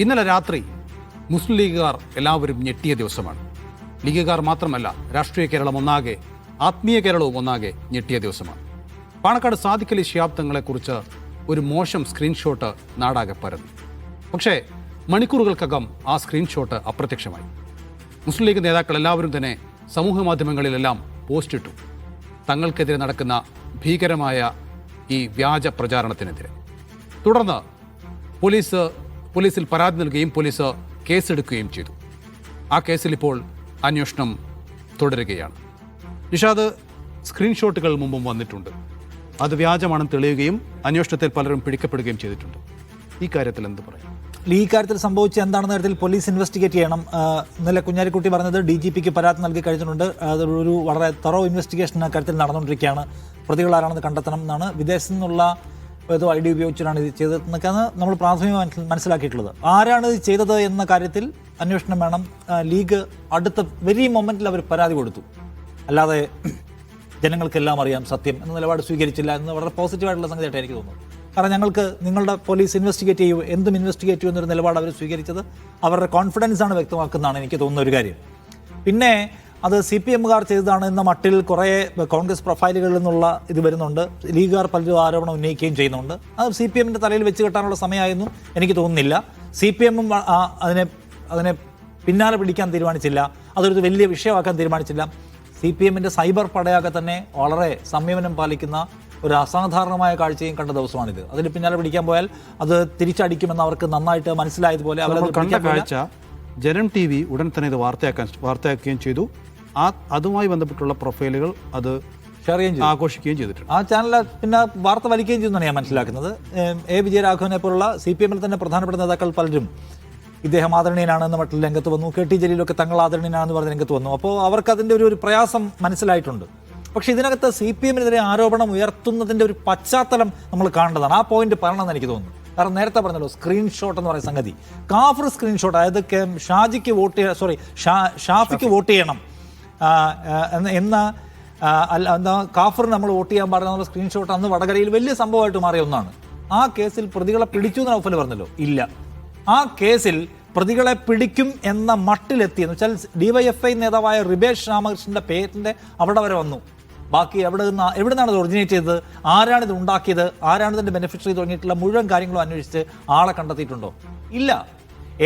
ഇന്നലെ രാത്രി മുസ്ലിം ലീഗുകാർ എല്ലാവരും ഞെട്ടിയ ദിവസമാണ്. ലീഗുകാർ മാത്രമല്ല, രാഷ്ട്രീയ കേരളം ഒന്നാകെ, ആത്മീയ കേരളവും ഒന്നാകെ ഞെട്ടിയ ദിവസമാണ്. പാണക്കാട് സാദിഖ് അലി ശിഹാബ് തങ്ങളെക്കുറിച്ച് ഒരു മോശം സ്ക്രീൻഷോട്ട് നാടാകെ പരന്നു. പക്ഷേ മണിക്കൂറുകൾക്കകം ആ സ്ക്രീൻഷോട്ട് അപ്രത്യക്ഷമായി. മുസ്ലിം ലീഗ് നേതാക്കൾ എല്ലാവരും തന്നെ സമൂഹ മാധ്യമങ്ങളിലെല്ലാം പോസ്റ്റിട്ടു തങ്ങൾക്കെതിരെ നടക്കുന്ന ഭീകരമായ ഈ വ്യാജ പ്രചാരണത്തിനെതിരെ. തുടർന്ന് പോലീസിൽ പരാതി നൽകുകയും പോലീസ് കേസെടുക്കുകയും ചെയ്തു. ആ കേസിൽ ഇപ്പോൾ അന്വേഷണം തുടരുകയാണ്. നിഷാദ്, സ്ക്രീൻഷോട്ടുകൾ മുമ്പും വന്നിട്ടുണ്ട്. അത് വ്യാജമാണെന്ന് തെളിയുകയും അന്വേഷണത്തിൽ പലരും പിടിക്കപ്പെടുകയും ചെയ്തിട്ടുണ്ട്. ഈ കാര്യത്തിൽ എന്ത് പറയാം? ഈ കാര്യത്തിൽ സംഭവിച്ച എന്താണെന്ന കാര്യത്തിൽ പോലീസ് ഇൻവെസ്റ്റിഗേറ്റ് ചെയ്യണം. ഇന്നലെ കുഞ്ഞാലിക്കുട്ടി പറഞ്ഞത് DGPക്ക് പരാതി നൽകി കഴിഞ്ഞിട്ടുണ്ട്. അതൊരു വളരെ തറോ ഇൻവെസ്റ്റിഗേഷൻ കാര്യത്തിൽ നടന്നുകൊണ്ടിരിക്കുകയാണ്. പ്രതികളാരാണെന്ന് കണ്ടെത്തണം എന്നാണ്. വിദേശത്തു നിന്നുള്ള ഏതോ ID ഉപയോഗിച്ചിട്ടാണ് ഇത് ചെയ്തതെന്നൊക്കെയാണ് നമ്മൾ പ്രാഥമികമായി മനസ്സിലാക്കിയിട്ടുള്ളത്. ആരാണ് ഇത് ചെയ്തത് എന്ന കാര്യത്തിൽ അന്വേഷണം വേണം. ലീഗ് അടുത്ത വെരി മൊമെന്റിൽ അവർ പരാതി കൊടുത്തു. അല്ലാതെ ജനങ്ങൾക്കെല്ലാം അറിയാം സത്യം എന്ന നിലപാട് സ്വീകരിച്ചില്ല എന്ന് വളരെ പോസിറ്റീവായിട്ടുള്ള സംഗതിയായിട്ട് എനിക്ക് തോന്നുന്നു. കാരണം ഞങ്ങൾക്ക് നിങ്ങളുടെ പോലീസ് ഇൻവെസ്റ്റിഗേറ്റ് ചെയ്യൂ, എന്തും ഇൻവെസ്റ്റിഗേറ്റ് ചെയ്യൂ എന്നൊരു നിലപാട് അവർ സ്വീകരിച്ചത് അവരുടെ കോൺഫിഡൻസാണ് വ്യക്തമാക്കുന്നതാണ് എനിക്ക് തോന്നുന്ന ഒരു കാര്യം. പിന്നെ അത് CPMകാർ ചെയ്തതാണ് എന്ന മട്ടിൽ കുറേ കോൺഗ്രസ് പ്രൊഫൈലുകളിൽ നിന്നുള്ള ഇത് വരുന്നുണ്ട്. ലീഗുകാർ പലരും ആരോപണം ഉന്നയിക്കുകയും ചെയ്യുന്നുണ്ട്. അത് CPMന്റെ തലയിൽ വെച്ച് കെട്ടാനുള്ള സമയമായിരുന്നു എനിക്ക് തോന്നുന്നില്ല. CPMും അതിനെ പിന്നാലെ പിടിക്കാൻ തീരുമാനിച്ചില്ല, അതൊരു വലിയ വിഷയമാക്കാൻ തീരുമാനിച്ചില്ല. CPMന്റെ സൈബർ പടയൊക്കെ തന്നെ വളരെ സംയമനം പാലിക്കുന്ന ഒരു അസാധാരണമായ കാഴ്ചയും കണ്ട ദിവസമാണിത്. അതിന് പിന്നാലെ പിടിക്കാൻ പോയാൽ അത് തിരിച്ചടിക്കുമെന്ന് അവർക്ക് നന്നായിട്ട് മനസ്സിലായതുപോലെ കണ്ട കാഴ്ച ജനം TV ഉടൻ തന്നെ ഇത് വാർത്തയാക്കുകയും ചെയ്തു. അതുമായി ബന്ധപ്പെട്ടുള്ള പ്രൊഫൈലുകൾ അത് ഷെയർ ചെയ്യുകയും ആഘോഷിക്കുകയും ചെയ്തിട്ടുണ്ട്. ആ ചാനൽ പിന്നെ വാർത്ത വലിക്കുകയും ചെയ്യുന്നതാണ് ഞാൻ മനസ്സിലാക്കുന്നത്. വിജയരാഘവനെ പോലുള്ള CPMൽ തന്നെ പ്രധാനപ്പെട്ട നേതാക്കൾ പലരും ഇദ്ദേഹം ആദരണീയനാണെന്ന മട്ടിൽ രംഗത്ത് വന്നു. KT ജലീലൊക്കെ തങ്ങൾ ആദരണീയനാണെന്ന് പറഞ്ഞ് രംഗത്ത് വന്നു. അപ്പോൾ അവർക്ക് അതിൻ്റെ ഒരു പ്രയാസം മനസ്സിലായിട്ടുണ്ട്. പക്ഷേ ഇതിനകത്ത് CPMനെതിരെ ആരോപണം ഉയർത്തുന്നതിൻ്റെ ഒരു പശ്ചാത്തലം നമ്മൾ കാണേണ്ടതാണ്. ആ പോയിന്റ് പറയണമെന്ന് എനിക്ക് തോന്നുന്നു. കാരണം നേരത്തെ പറഞ്ഞല്ലോ, സ്ക്രീൻഷോട്ട് എന്ന് പറയുന്ന സംഗതി, കാഫർ സ്ക്രീൻഷോട്ട്, അതായത് ഷാഫിക്ക് വോട്ട് ചെയ്യണം എന്താ കാഫറിന് നമ്മൾ വോട്ട് ചെയ്യാൻ പാടില്ല സ്ക്രീൻഷോട്ട് അന്ന് വടകരയിൽ വലിയ സംഭവമായിട്ട് മാറിയ ഒന്നാണ്. ആ കേസിൽ പ്രതികളെ പിടിച്ചു എന്ന് ഔഫൽ പറഞ്ഞല്ലോ. ഇല്ല, ആ കേസിൽ പ്രതികളെ പിടിക്കും എന്ന മട്ടിലെത്തി എന്ന് വെച്ചാൽ DYFI നേതാവായ റിബേഷ് രാമകൃഷ്ണന്റെ പേരിന്റെ അവിടെ വരെ വന്നു. ബാക്കി എവിടെ നിന്നാണ് ഇത് ഒറിജിനേറ്റ് ചെയ്തത്, ആരാണിത് ഉണ്ടാക്കിയത്, ആരാണ് ഇതിന്റെ ബെനിഫിഷ്യറി തുടങ്ങിയിട്ടുള്ള മുഴുവൻ കാര്യങ്ങളും അന്വേഷിച്ച് ആളെ കണ്ടെത്തിയിട്ടുണ്ടോ? ഇല്ല.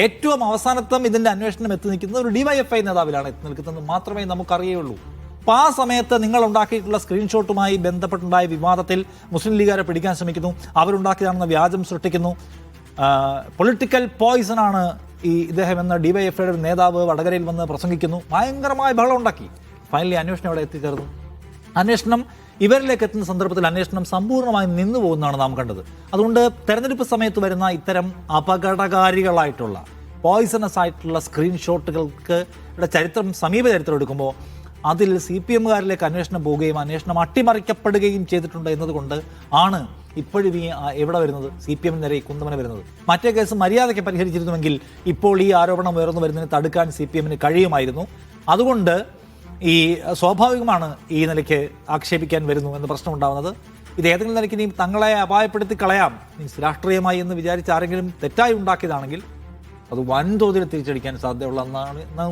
ഏറ്റവും അവസാനത്തും ഇതിന്റെ അന്വേഷണം എത്തി നിൽക്കുന്നത് ഒരു DYFI നേതാവിലാണ് എത്തി നിൽക്കുന്നത് മാത്രമേ നമുക്കറിയുള്ളൂ. അപ്പോൾ ആ സമയത്ത് നിങ്ങൾ ഉണ്ടാക്കിയിട്ടുള്ള സ്ക്രീൻഷോട്ടുമായി ബന്ധപ്പെട്ടുണ്ടായ വിവാദത്തിൽ മുസ്ലിം ലീഗുകാരെ പിടിക്കാൻ ശ്രമിക്കുന്നു, അവരുണ്ടാക്കിയതാണെന്ന് വ്യാജം സൃഷ്ടിക്കുന്നു. പൊളിറ്റിക്കൽ പോയിസണാണ് ഇദ്ദേഹം എന്ന DYFIയുടെ നേതാവ് വടകരയിൽ വന്ന് പ്രസംഗിക്കുന്നു. ഭയങ്കരമായ ബഹളം ഉണ്ടാക്കി. ഫൈനലി അന്വേഷണം ഇവിടെ എത്തിച്ചേർന്നു. അന്വേഷണം ഇവരിലേക്ക് എത്തുന്ന സന്ദർഭത്തിൽ അന്വേഷണം സമ്പൂർണ്ണമായി നിന്നു പോകുന്നതാണ് നാം കണ്ടത്. അതുകൊണ്ട് തെരഞ്ഞെടുപ്പ് സമയത്ത് വരുന്ന ഇത്തരം അപകടകാരികളായിട്ടുള്ള പോയിസണസ് ആയിട്ടുള്ള സ്ക്രീൻഷോട്ടുകൾക്ക് ചരിത്രം, സമീപ ചരിത്രം എടുക്കുമ്പോൾ അതിൽ CPMകാരിലേക്ക് അന്വേഷണം പോവുകയും അന്വേഷണം അട്ടിമറിക്കപ്പെടുകയും ചെയ്തിട്ടുണ്ട് എന്നതുകൊണ്ട് ആണ് ഇപ്പോഴും എവിടെ വരുന്നത്, CPMനെതിരെ കുന്തമന വരുന്നത്. മറ്റേ കേസ് മര്യാദയ്ക്ക് പരിഹരിച്ചിരുന്നുവെങ്കിൽ ഇപ്പോൾ ഈ ആരോപണം ഉയർന്നു വരുന്നതിന് തടുക്കാൻ CPMന് കഴിയുമായിരുന്നു. അതുകൊണ്ട് ഈ സ്വാഭാവികമാണ് ഈ നിലയ്ക്ക് ആക്ഷേപിക്കാൻ വരുന്നു എന്ന പ്രശ്നം ഉണ്ടാകുന്നത്. ഇത് ഏതെങ്കിലും നിലയ്ക്ക് ഇനി തങ്ങളെ അപായപ്പെടുത്തി കളയാം, മീൻസ് രാഷ്ട്രീയമായി എന്ന് വിചാരിച്ച് ആരെങ്കിലും തെറ്റായി ഉണ്ടാക്കിയതാണെങ്കിൽ അത് വൻതോതിൽ തിരിച്ചടിക്കാൻ സാധ്യതയുള്ള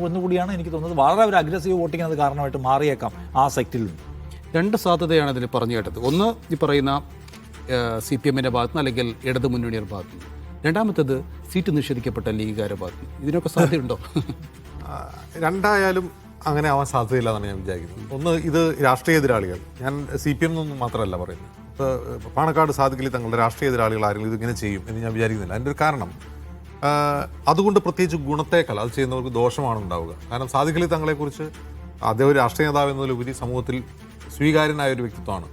ഒന്നുകൂടിയാണ് എനിക്ക് തോന്നുന്നത്. വളരെ ഒരു അഗ്രസീവ് വോട്ടിംഗ് അത് കാരണമായിട്ട് മാറിയേക്കാം ആ സെക്ടറിൽ നിന്ന്. രണ്ട് സാധ്യതയാണ് ഇതിന് പറഞ്ഞു കേട്ടത്. ഒന്ന്, ഈ പറയുന്ന CPMന്റെ ഭാഗത്ത് നിന്ന് അല്ലെങ്കിൽ ഇടതു മുന്നണിയുടെ ഭാഗത്ത് നിന്ന്. രണ്ടാമത്തേത് സീറ്റ് നിഷേധിക്കപ്പെട്ട ലീഗുകാരുടെ ഭാഗത്ത് നിന്ന്. ഇതിനൊക്കെ സാധ്യതയുണ്ടോ? രണ്ടായാലും അങ്ങനെ ആവാൻ സാധ്യതയില്ല എന്നാണ് ഞാൻ വിചാരിക്കുന്നത്. ഒന്ന്, ഇത് രാഷ്ട്രീയ എതിരാളികൾ, ഞാൻ CPM എന്നൊന്നും മാത്രമല്ല പറയുന്നത്. ഇപ്പോൾ പാണക്കാട് സാദിഖ് അലി തങ്ങളുടെ രാഷ്ട്രീയ എതിരാളികൾ ആരെങ്കിലും ഇതിങ്ങനെ ചെയ്യും എന്ന് ഞാൻ വിചാരിക്കുന്നില്ല. അതിൻ്റെ ഒരു കാരണം, അതുകൊണ്ട് പ്രത്യേകിച്ച് ഗുണത്തേക്കാൾ അത് ചെയ്യുന്നവർക്ക് ദോഷമാണ് ഉണ്ടാവുക. കാരണം സാദിഖ് അലി തങ്ങളെക്കുറിച്ച് അദ്ദേഹം ഒരു രാഷ്ട്രീയ നേതാവ് എന്നതിലുപരി സമൂഹത്തിൽ സ്വീകാര്യനായ ഒരു വ്യക്തിത്വമാണ്.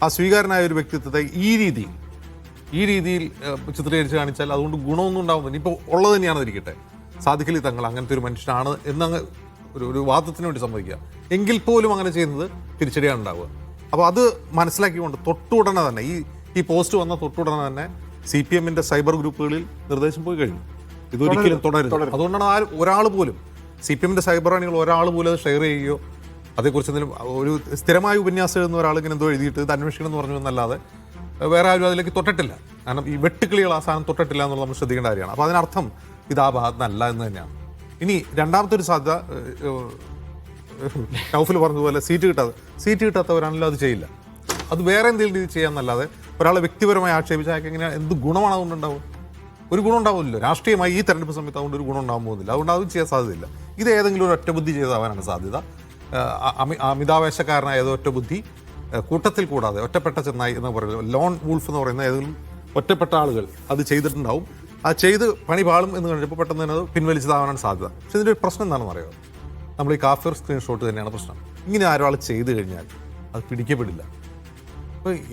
ആ സ്വീകാര്യനായ ഒരു വ്യക്തിത്വത്തെ ഈ രീതിയിൽ ചിത്രീകരിച്ച് കാണിച്ചാൽ അതുകൊണ്ട് ഗുണമൊന്നും ഉണ്ടാവുന്നില്ല. ഇപ്പോൾ ഉള്ളത് തന്നെയാണെന്ന് ഇരിക്കട്ടെ, സാദിഖ് അലി തങ്ങൾ അങ്ങനത്തെ ഒരു മനുഷ്യനാണ് എന്നങ്ങ് ഒരു വാദത്തിന് വേണ്ടി സംഭവിക്കുക എങ്കിൽ പോലും അങ്ങനെ ചെയ്യുന്നത് തിരിച്ചടിയാണ് ഉണ്ടാവുക. അപ്പോൾ അത് മനസ്സിലാക്കിക്കൊണ്ട് തൊട്ടുടനെ തന്നെ ഈ പോസ്റ്റ് വന്ന തൊട്ടുടനെ തന്നെ CPMന്റെ സൈബർ ഗ്രൂപ്പുകളിൽ നിർദ്ദേശം പോയി കഴിഞ്ഞു, ഇതൊരിക്കലും തുടരുത്. അതുകൊണ്ടാണ് ഒരാൾ പോലും CPMന്റെ സൈബർ അണികൾ ഒരാൾ പോലും അത് ഷെയർ ചെയ്യുകയോ അതേക്കുറിച്ച് എന്തെങ്കിലും ഒരു സ്ഥിരമായ ഉപന്യാസം എഴുതുന്ന ഒരാൾ ഇങ്ങനെ എന്തോ എഴുതിയിട്ട് ഇത് അന്വേഷിക്കണം എന്ന് പറഞ്ഞു എന്നല്ലാതെ വേറെ ആരും അതിലേക്ക് തൊട്ടിട്ടില്ല. കാരണം ഈ വെട്ടുക്കിളികൾ ആ സാധനം തൊട്ടിട്ടില്ല എന്നുള്ളത് നമ്മൾ ശ്രദ്ധിക്കേണ്ട കാര്യമാണ്. അപ്പോൾ അതിനർത്ഥം ഇത് ആ ഭാഗത്ത് നിന്നല്ല എന്ന് തന്നെയാണ്. ഇനി രണ്ടാമത്തെ ഒരു സാധ്യത നൗഫൽ പറഞ്ഞതുപോലെ സീറ്റ് കിട്ടാത്തവരാണല്ലോ അത് ചെയ്യില്ല. അത് വേറെ എന്തെങ്കിലും രീതി ചെയ്യാമെന്നല്ലാതെ ഒരാളെ വ്യക്തിപരമായി ആക്ഷേപിച്ചാൽ അയാൾക്ക് എങ്ങനെ എന്ത് ഗുണമാണ് അതുകൊണ്ടുണ്ടാവും? ഒരു ഗുണം ഉണ്ടാവില്ലല്ലോ. രാഷ്ട്രീയമായി ഈ തെരഞ്ഞെടുപ്പ് സമയത്ത് അതുകൊണ്ട് ഒരു ഗുണം ഉണ്ടാകാൻ പോകുന്നില്ല. അതുകൊണ്ട് അതും ചെയ്യാൻ സാധ്യതയില്ല. ഇത് ഏതെങ്കിലും ഒരു ഒറ്റബുദ്ധി ചെയ്താവാനാണ് സാധ്യത. അമിതാവേശക്കാരനായ ഏതോ ഒറ്റ ബുദ്ധി കൂട്ടത്തിൽ കൂടാതെ ഒറ്റപ്പെട്ട ചെന്നായി എന്ന് പറയുന്നത്, ലോൺ വൂൾഫ് എന്ന് പറയുന്ന ഏതെങ്കിലും ഒറ്റപ്പെട്ട ആളുകൾ അത് ചെയ്തിട്ടുണ്ടാവും. അത് ചെയ്ത് പണി പാളും എന്ന് കഴിഞ്ഞപ്പോൾ പെട്ടെന്ന് തന്നെ അത് പിൻവലിച്ചതാവാനാണ് സാധ്യത. പക്ഷെ ഇതിൻ്റെ ഒരു പ്രശ്നം എന്താണെന്ന് അറിയാമോ? നമ്മൾ ഈ കാഫിർ സ്ക്രീൻഷോട്ട് തന്നെയാണ് പ്രശ്നം. ഇങ്ങനെ ആരൊരാൾ ചെയ്ത് കഴിഞ്ഞാൽ അത് പിടിക്കപ്പെടില്ല.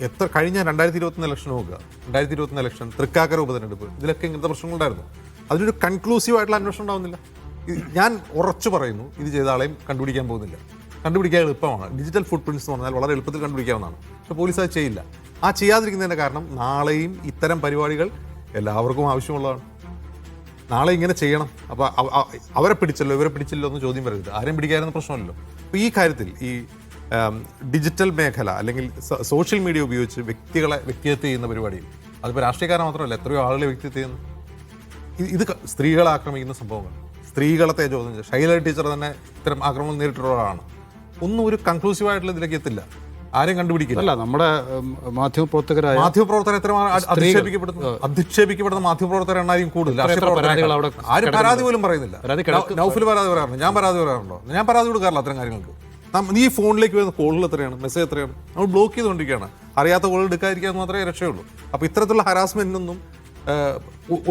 ഇപ്പോൾ കഴിഞ്ഞ 2021 ഇലക്ഷൻ നോക്കുക, 2021 ഇലക്ഷൻ, തൃക്കാക്കര ഉപതെരഞ്ഞെടുപ്പ്, ഇതിലൊക്കെ ഇങ്ങനത്തെ പ്രശ്നങ്ങളുണ്ടായിരുന്നു. അതിനൊരു കൺക്ലൂസീവ് ആയിട്ടുള്ള അന്വേഷണം ഉണ്ടാവുന്നില്ല. ഞാൻ ഉറച്ചു പറയുന്നു, ഇത് ചെയ്ത ആളെയും കണ്ടുപിടിക്കാൻ പോകുന്നില്ല. കണ്ടുപിടിക്കാൻ എളുപ്പമാണ്. ഡിജിറ്റൽ ഫുട് പ്രിൻറ്റ്സ് എന്ന് പറഞ്ഞാൽ വളരെ എളുപ്പത്തിൽ കണ്ടുപിടിക്കാവുന്നതാണ്. പക്ഷേ പോലീസ് അത് ചെയ്യില്ല. ആ ചെയ്യാതിരിക്കുന്നതിൻ്റെ കാരണം നാളെയും ഇത്തരം പരിപാടികൾ എല്ലാവർക്കും ആവശ്യമുള്ളതാണ്. നാളെ ഇങ്ങനെ ചെയ്യണം. അപ്പോൾ അവരെ പിടിച്ചല്ലോ ഇവരെ പിടിച്ചല്ലോ എന്ന് ചോദ്യം വരരുത്. ആരെയും പിടിക്കാതിരുന്ന പ്രശ്നമല്ലോ. അപ്പോൾ ഈ കാര്യത്തിൽ ഈ ഡിജിറ്റൽ മേഖല അല്ലെങ്കിൽ സോഷ്യൽ മീഡിയ ഉപയോഗിച്ച് വ്യക്തിഹത്യ ചെയ്യുന്ന പരിപാടിയിൽ, അതിപ്പോൾ രാഷ്ട്രീയക്കാരെ മാത്രമല്ല, എത്രയോ ആളുകളെ വ്യക്തിഹത്യ ചെയ്യുന്നു. ഇത് സ്ത്രീകളെ ആക്രമിക്കുന്ന സംഭവങ്ങൾ, സ്ത്രീകളെ ചോദ്യം ചെയ്യും. ശൈല ടീച്ചർ തന്നെ ഇത്തരം ആക്രമണം നേരിട്ടുള്ളതാണ്. ഒന്നും ഒരു കൺക്ലൂസീവ് ആയിട്ടുള്ള ഇതിലേക്ക് എത്തില്ല. ആരെയും കണ്ടുപിടിക്കില്ല. അല്ല, നമ്മുടെ മാധ്യമപ്രവർത്തകർ എത്ര അധിക്ഷേപിക്കപ്പെടുന്ന മാധ്യമപ്രവർത്തകർ എണ്ണായും കൂടുതൽ. ആരും പരാതി പോലും പറയുന്നില്ല. നൗഫൽ പരാതി പറയാറുണ്ട്, ഞാൻ പരാതി പറയാറുണ്ടോ? ഞാൻ പരാതി കൊടുക്കാറില്ല അത്തരം കാര്യങ്ങൾക്ക്. ഈ ഫോണിലേക്ക് വരുന്ന കോളുകൾ എത്രയാണ്, മെസ്സേജ് എത്രയാണ്, നമ്മൾ ബ്ലോക്ക് ചെയ്തുകൊണ്ടിരിക്കുകയാണ്. അറിയാത്ത കോളുകൾ എടുക്കാതിരിക്കാൻ മാത്രമേ രക്ഷയുള്ളൂ. അപ്പോൾ ഇത്തരത്തിലുള്ള ഹരാസ്മെന്റിനൊന്നും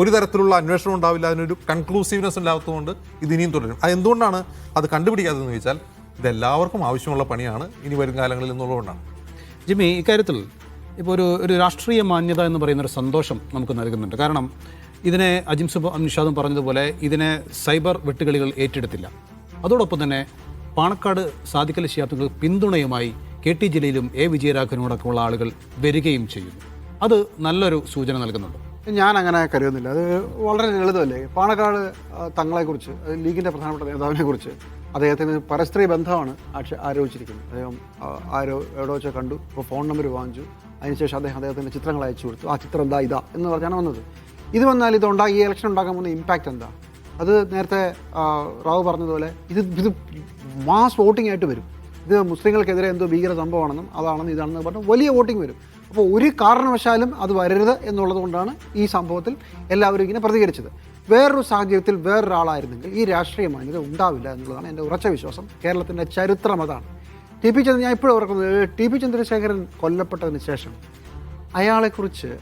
ഒരു തരത്തിലുള്ള അന്വേഷണം ഉണ്ടാവില്ല. അതിനൊരു കൺക്ലൂസീവ്നെസ് ഇല്ലാത്തതുകൊണ്ട് ഇത് ഇനിയും തുടരും. അത് എന്തുകൊണ്ടാണ് അത് കണ്ടുപിടിക്കാത്തതെന്ന് ചോദിച്ചാൽ, ഇതെല്ലാവർക്കും ആവശ്യമുള്ള പണിയാണ് ഇനി വരും കാലങ്ങളിൽ എന്നുള്ളതുകൊണ്ടാണ്. ജിമ്മി, ഇക്കാര്യത്തിൽ ഇപ്പോൾ ഒരു രാഷ്ട്രീയ മാന്യത എന്ന് പറയുന്നൊരു സന്തോഷം നമുക്ക് നൽകുന്നുണ്ട്. കാരണം ഇതിനെ നിഷാദും പറഞ്ഞതുപോലെ ഇതിനെ സൈബർ വെട്ടുകളികൾ ഏറ്റെടുത്തില്ല. അതോടൊപ്പം തന്നെ പാണക്കാട് സാദിഖലി ശിഹാബ് തങ്ങൾ പിന്തുണയുമായി KT ജലീലും വിജയരാഘവനോടൊക്കെയുള്ള ആളുകൾ വരികയും ചെയ്യുന്നു. അത് നല്ലൊരു സൂചന നൽകുന്നുണ്ട്. ഞാൻ അങ്ങനെ കരുതുന്നില്ല. അത് വളരെ ലളിതമല്ലേ. പാണക്കാട് തങ്ങളെക്കുറിച്ച്, ലീഗിൻ്റെ പ്രധാനപ്പെട്ട നേതാവിനെ കുറിച്ച് അദ്ദേഹത്തിന് പരസ്ത്രീ ബന്ധമാണ് ആരോപിച്ചിരിക്കുന്നത്. അദ്ദേഹം എവിടെ വെച്ചോ കണ്ടു, ഇപ്പോൾ ഫോൺ നമ്പർ വാങ്ങിച്ചു, അതിനുശേഷം അദ്ദേഹത്തിൻ്റെ ചിത്രങ്ങൾ അയച്ചു കൊടുത്തു. ആ ചിത്രം ഇതാ എന്ന് പറഞ്ഞാണ് വന്നത്. ഇത് വന്നാൽ ഈ ഇലക്ഷൻ ഉണ്ടാക്കാൻ പോകുന്ന ഇമ്പാക്റ്റ് എന്താ? അത് നേരത്തെ റാവു പറഞ്ഞതുപോലെ ഇത് മാസ് വോട്ടിംഗ് ആയിട്ട് വരും. ഇത് മുസ്ലിങ്ങൾക്കെതിരെ എന്തോ ഭീകര സംഭവമാണെന്നും അതാണെന്നും ഇതാണെന്ന് പറഞ്ഞാൽ വലിയ വോട്ടിംഗ് വരും. അപ്പോൾ ഒരു കാരണവശാലും അത് വരരുത് എന്നുള്ളത് കൊണ്ടാണ് ഈ സംഭവത്തിൽ എല്ലാവരും ഇങ്ങനെ പ്രതികരിച്ചത്. വേറൊരു സാഹചര്യത്തിൽ വേറൊരാളായിരുന്നെങ്കിൽ ഈ രാഷ്ട്രീയ മാന്യത ഉണ്ടാവില്ല എന്നുള്ളതാണ് എൻ്റെ ഉറച്ച വിശ്വാസം. കേരളത്തിൻ്റെ ചരിത്രം അതാണ്. ഞാൻ ഇപ്പോഴും ഓർക്കുന്നത്, TP ചന്ദ്രശേഖരൻ കൊല്ലപ്പെട്ടതിന് ശേഷം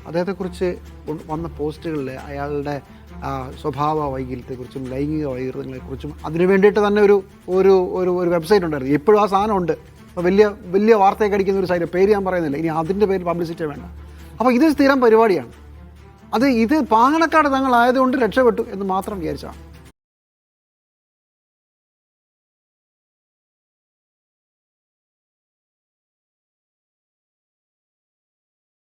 അദ്ദേഹത്തെക്കുറിച്ച് വന്ന പോസ്റ്റുകളിൽ അയാളുടെ സ്വഭാവ വൈകല്യത്തെക്കുറിച്ചും ലൈംഗിക വൈകൃതങ്ങളെക്കുറിച്ചും അതിനു വേണ്ടിയിട്ട് തന്നെ ഒരു വെബ്സൈറ്റ് ഉണ്ടായിരുന്നു. ഇപ്പോഴും ആ സാധനം ഉണ്ട്. അപ്പോൾ വലിയ വാർത്തയൊക്കെ അടിക്കുന്ന ഒരു സൈറ്റ്, പേര് ഞാൻ പറയുന്നില്ല, ഇനി അതിൻ്റെ പേര് പബ്ലിസിറ്റി വേണ്ട. അപ്പോൾ ഇത് സ്ഥിരം പരിപാടിയാണ്. ഇത് പാണക്കാട് തങ്ങളായതുകൊണ്ട് രക്ഷപ്പെട്ടു എന്ന് മാത്രം വിചാരിച്ചാണ്.